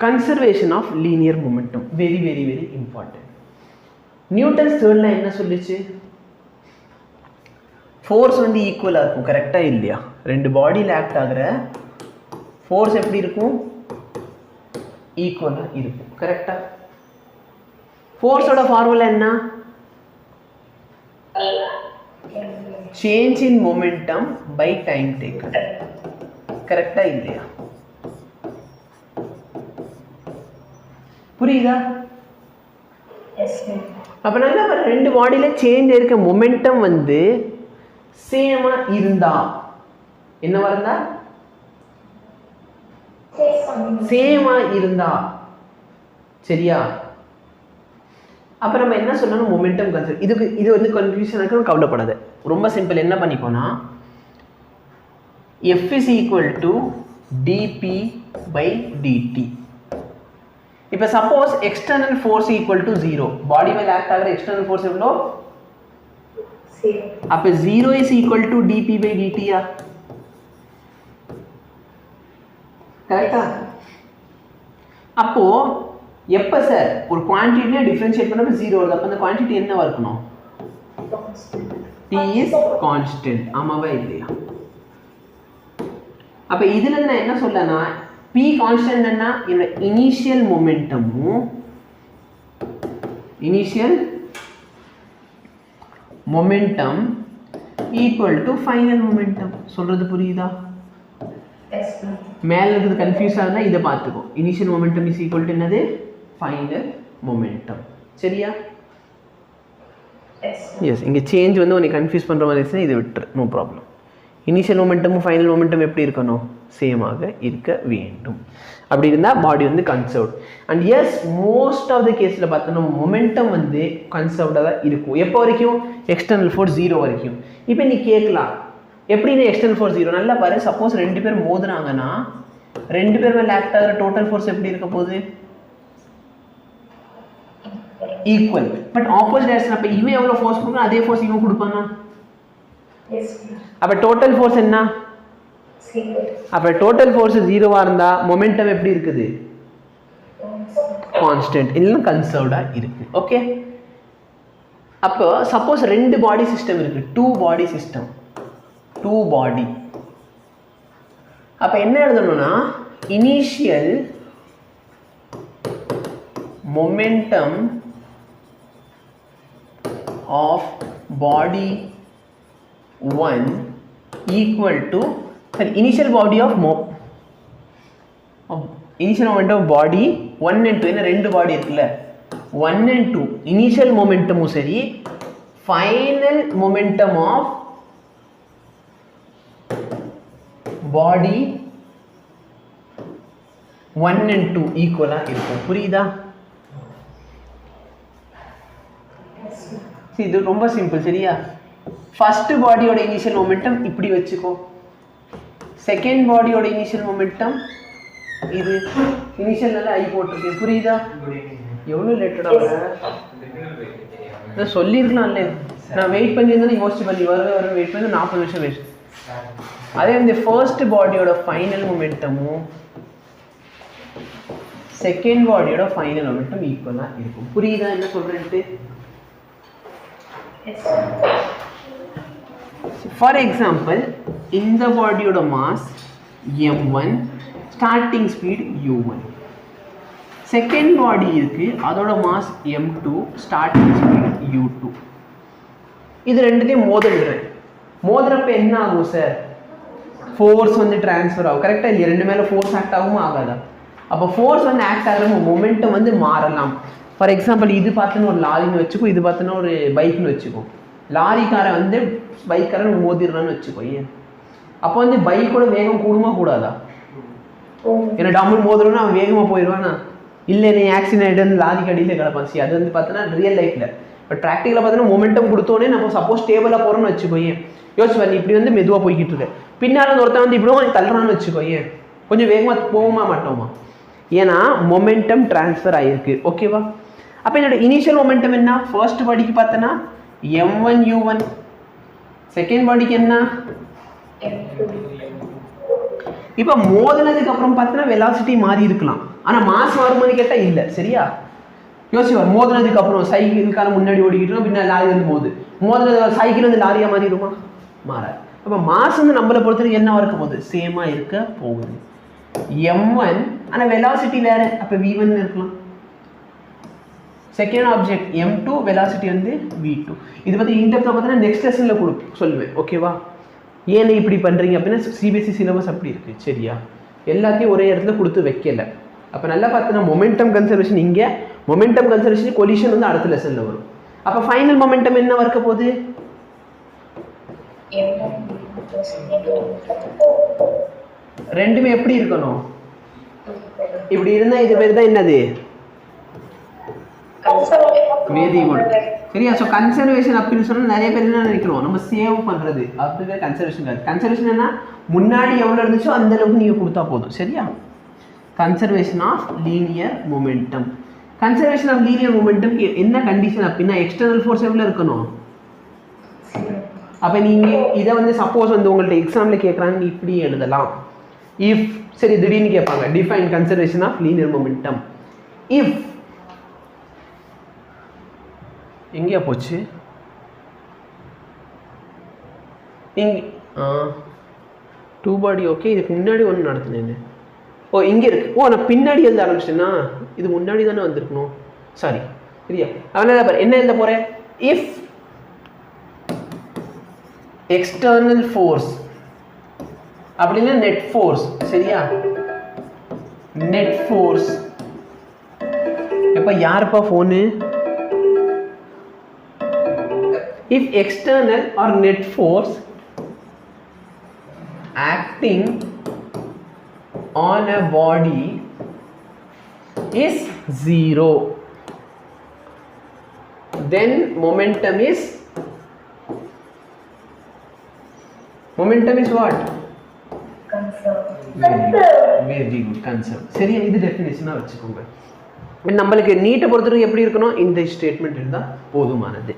conservation of linear momentum, very very very important. Newton's third law என்ன சொல்லுச்சு? Force வந்து ஈக்குவலாக இருக்கும், கரெக்டாக இல்லையா? ரெண்டு பாடியில் ஆக்ட் ஆகிற ஃபோர்ஸ் எப்படி இருக்கும்? ஈக்குவலாக இருக்கும், கரெக்டாக? ஃபோர்ஸோட ஃபார்முலா என்ன? Change in momentum by time taken, கரெக்டாக இல்லையா? புரியுதா? அப்போ நல்லா ரெண்டு பாடியில் சேஞ்ச் இருக்க மொமெண்டம் வந்து சேமா இருந்தா என்ன வருதா? சேமா இருந்தா, சரியா? அப்ப நம்ம என்ன சொல்லணும்? Momentum conserve. இது வந்து கன்ஃபியூஷன் இருக்கு, கவலைப்படாத. ரொம்ப சிம்பிள். என்ன பண்ணிக்கோனா F is equal to dp by dt. இப்போ suppose external force equal to 0, பாடி மேல ஆக்ட் ஆகிற எக்ஸ்டர்னல் ஃபோர்ஸ் எவ்வளோ? அப்போ 0 is equal to dp by dt யா? கரெக்டா? அப்போ எப்போ சார் ஒரு குவான்டிட்டியை டிஃபரன்ஷியேட் பண்ணப்போ 0 வருது, அப்போ அந்த குவான்டிட்டி என்னவா இருக்கணும்? t is constant. ஆமாவா இல்லையா? அப்போ இதுல நான் என்ன சொல்லனா, p கான்ஸ்டன்ட் என்ன? இந்த இனிஷியல் மொமெண்டமும் initial momentum equal to final momentum. சொல்றது புரியுதா? மேல இருக்குது கன்ஃபியூஸ் ஆகுனா இதை பார்த்துக்கோ. Initial momentum is equal to என்னது? ஃபைனல் மொமெண்டம், சரியா? எஸ். இங்கே சேஞ்ச் வந்து உன்னை கன்ஃபியூஸ் பண்ணுற மாதிரி இருந்துச்சுன்னா இதை விட்டுரு, நோ ப்ராப்ளம். இனிஷியல் மொமெண்டமும் ஃபைனல் மொமெண்டம் எப்படி இருக்கணும்? சேமாக இருக்க வேண்டும். அப்படி இருந்தால் பாடி வந்து conserved. And yes, most of the கேஸில் பார்த்தோன்னா மொமெண்டம் வந்து கன்சர்வ்டாக தான் இருக்கும். எப்போ வரைக்கும்? எக்ஸ்டர்னல் ஃபோர்ஸ் 0 வரைக்கும். இப்போ நீ கேட்கலாம், எப்படின்னு எக்ஸ்டர்னல் ஃபோர்ஸ் 0? நல்லா பாரு. சப்போஸ் ரெண்டு பேர் மோதுறாங்கன்னா ரெண்டு பேர் மேலே ஆக்ட் ஆகிற டோட்டல் ஃபோர்ஸ் எப்படி இருக்க போகுது? ஈக்குவல். But opposite direction. அப்போ இவன் எவ்வளோ ஃபோர்ஸ் கொடுக்கணும் அதே ஃபோர்ஸ் இவன் கொடுப்பானா? அப்போ டோட்டல் ஃபோர்ஸ் என்ன? அப்போ டோட்டல் ஃபோர்ஸ் 0வா இருந்தா மொமெண்டம் எப்படி இருக்குது? கான்ஸ்டன்ட், இல்லைன்னா கன்சர்வ்டாக இருக்கு. ஓகே. அப்போ சப்போஸ் ரெண்டு பாடி சிஸ்டம் இருக்கு, 2 பாடி சிஸ்டம், 2 பாடி. அப்போ என்ன எழுதணும்னா, initial momentum of body 1 equal to initial body of initial momentum of body 1 and 2. என்ன ரெண்டு பாடி இருக்குல்ல, 1 and 2 இனிஷியல் மொமெண்டமும் சரி final momentum of body 1 and 2 ஈக்குவலா இருக்கும். புரியுதா? இது ரொம்ப சிம்பிள், சரியா? ஃபர்ஸ்ட் பாடியோட இனிஷியல் மொமெண்டம் இப்படி வச்சுக்கோ, செகண்ட் பாடியோட இனிஷியல் மொமெண்டம் இது. இனிஷியல் நல்லா ஐ போட்டிருக்கேன், புரியுதா? எவ்வளோ லேட்டடாக நான் சொல்லியிருக்கலாம்ல, நான் வெயிட் பண்ணியிருந்தேன், யோசிச்சு பண்ணி வர வெயிட் பண்ணி 40 நிமிஷம் வேஸ்ட். அதே இந்த ஃபர்ஸ்ட் பாடியோட ஃபைனல் மொமெண்டமும் செகண்ட் பாடியோட ஃபைனல் மொமெண்டம் ஈக்குவலாக இருக்கும். புரியுதா என்ன சொல்றேன்ட்டு? ஃபார் எக்ஸாம்பிள், இந்த பாடியோட mass m1, starting speed u1. Second பாடி இருக்கு, அதோட mass m2, starting speed u2. இது ரெண்டுத்தையும் மோதுறப்ப என்ன ஆகும் சார்? ஃபோர்ஸ் வந்து டிரான்ஸ்ஃபர் ஆகும், கரெக்டாக இல்லையா? ரெண்டு மேலே ஃபோர்ஸ் ஆக்ட் ஆகுமா ஆகாதா? அப்போ ஃபோர்ஸ் வந்து ஆக்ட் ஆகிற மொமெண்டம் வந்து மாறலாம். ஃபார் எக்ஸாம்பிள், இது பார்த்தோன்னா ஒரு லாரின்னு வச்சுக்கோ, இது பார்த்தோன்னா ஒரு பைக்னு வச்சுக்கோ. லாரிக்காரன் வந்து பைக்காரன் மோதிடுறான்னு வச்சுக்கோ. ஏன் அப்போ வந்து பைக்கோட வேகம் கூடுமா கூடாதா? ஏன்னா டம்முன்னு மோதுறோன்னா அவன் வேகமாக போயிடுவானா? இல்லை, நீ ஆக்சிடென்ட் ஆகிட்டு வந்து லாரிக்கு அடியில் கிடப்பான். சரி, அது வந்து பார்த்தோன்னா ரியல் லைஃப்பில். பட் ப்ராக்டிக்கலாக பார்த்தோன்னா மொமெண்டம் கொடுத்தோன்னே நம்ம சப்போஸ் ஸ்டேபிளாக போகிறோம்னு வச்சுக்கோ. ஏன் யோசிச்சு நீ இப்படி வந்து மெதுவாக போய்கிட்டு இருக்க, பின்னால் ஒருத்தன் வந்து இப்படி கொஞ்சம் தள்ளுறான்னு வச்சுக்கோ. ஏன் கொஞ்சம் வேகமாக போகுமா மாட்டோமா? ஏன்னா மொமெண்டம் டிரான்ஸ்ஃபர் ஆகிருக்கு. ஓகேவா? அப்போ என்னோட இனிஷியல் மொமெண்டம் என்ன? ஃபர்ஸ்ட் பாடிக்கு பார்த்தோன்னா m1 u1, செகண்ட் பாடிக்கு என்ன? இப்போ மோதினதுக்கு அப்புறம் பார்த்தோன்னா வெலாசிட்டி மாறி இருக்கலாம். ஆனால் மாஸ் வருமானு கேட்டால் இல்லை. சரியா? யோசிச்சு மோதினதுக்கு அப்புறம் சைக்கிளுக்கான முன்னாடி ஓடிக்கிட்டோம், பின்னா லாரி வந்து மோதின சைக்கிள் வந்து லாரியாக மாறிடுமா? மாறாது. அப்போ மாஸ் வந்து நம்மளை பொறுத்தவரைக்கும் என்னவா இருக்க போகுது? சேமாக இருக்க போகுது. m1 ஆனால் வெலாசிட்டி வேறு, அப்போ v1 இருக்கலாம். செகண்ட் ஆப்ஜெக்ட் m2, வெலாசிட்டி வந்து v2. இது பற்றி இன்டெப்த்தாக பார்த்தீங்கன்னா நெக்ஸ்ட் லெசனில் சொல்லுவேன். ஓகேவா? ஏன்னு இப்படி பண்ணுறீங்க அப்படின்னா சிபிஎஸ்சி சிலபஸ் அப்படி இருக்குது. சரியா? எல்லாத்தையும் ஒரே இடத்துல கொடுத்து வைக்கல. அப்போ நல்லா பார்த்தீங்கன்னா மொமெண்டம் கன்சர்வேஷன் இங்கே, மொமெண்டம் கன்சர்வேஷன் கொலிஷன் வந்து அடுத்த லெசனில் வரும். அப்போ ஃபைனல் மொமெண்டம் என்ன இருக்க போகுது? ரெண்டுமே எப்படி இருக்கணும்? இப்படி இருந்தால் இது பேர் தான் என்னது? Very good. சரியா? ஸோ கன்சர்வேஷன் அப்படின்னு சொன்னால் நிறைய பேர் என்ன நினைக்கிறோம், நம்ம சேவ் பண்ணுறது அப்படி கன்சர்வேஷன் காது. கன்சர்வேஷன் என்ன, முன்னாடி எவ்வளோ இருந்துச்சோ அந்த அளவுக்கு நீங்கள் கொடுத்தா போதும். சரியா? Conservation of linear momentum. Conservation of linear மொமெண்டம்க்கு என்ன கண்டிஷன் அப்படின்னா எக்ஸ்டர்னல் ஃபோர்ஸ் எவ்வளோ இருக்கணும்? அப்போ நீங்கள் இதை வந்து சப்போஸ் வந்து உங்கள்கிட்ட எக்ஸாமில் கேட்குறாங்க, இப்படி எழுதலாம். இஃப், சரி திடீர்னு கேட்பாங்க define conservation of linear momentum. If எங்கேயா போச்சு? இங்கே டூ பாடி. ஓகே, இதுக்கு முன்னாடி ஒன்று நடத்துனேன். ஓ இங்கே இருக்கு. ஓ நான் பின்னாடி எழுத ஆரம்பிச்சிட்டேன்னா இது முன்னாடி தானே வந்திருக்கணும். சாரி. சரியா? அதனால பாரு என்ன எழுத போகிறேன்? இஃப் எக்ஸ்டர்னல் ஃபோர்ஸ் அப்படின்னா நெட் ஃபோர்ஸ். சரியா? Net force. எப்போ யாருப்பா phone? If external or net force acting on a body is 0, then momentum is what? Conserve. Very good. Conserve. சரியா? இது டெஃபினேஷனாக வச்சுக்கோங்க. நம்மளுக்கு நீட்டை பொறுத்தவரைக்கும் எப்படி இருக்கணும்? இந்த ஸ்டேட்மெண்ட் இருந்தால் போதுமானது.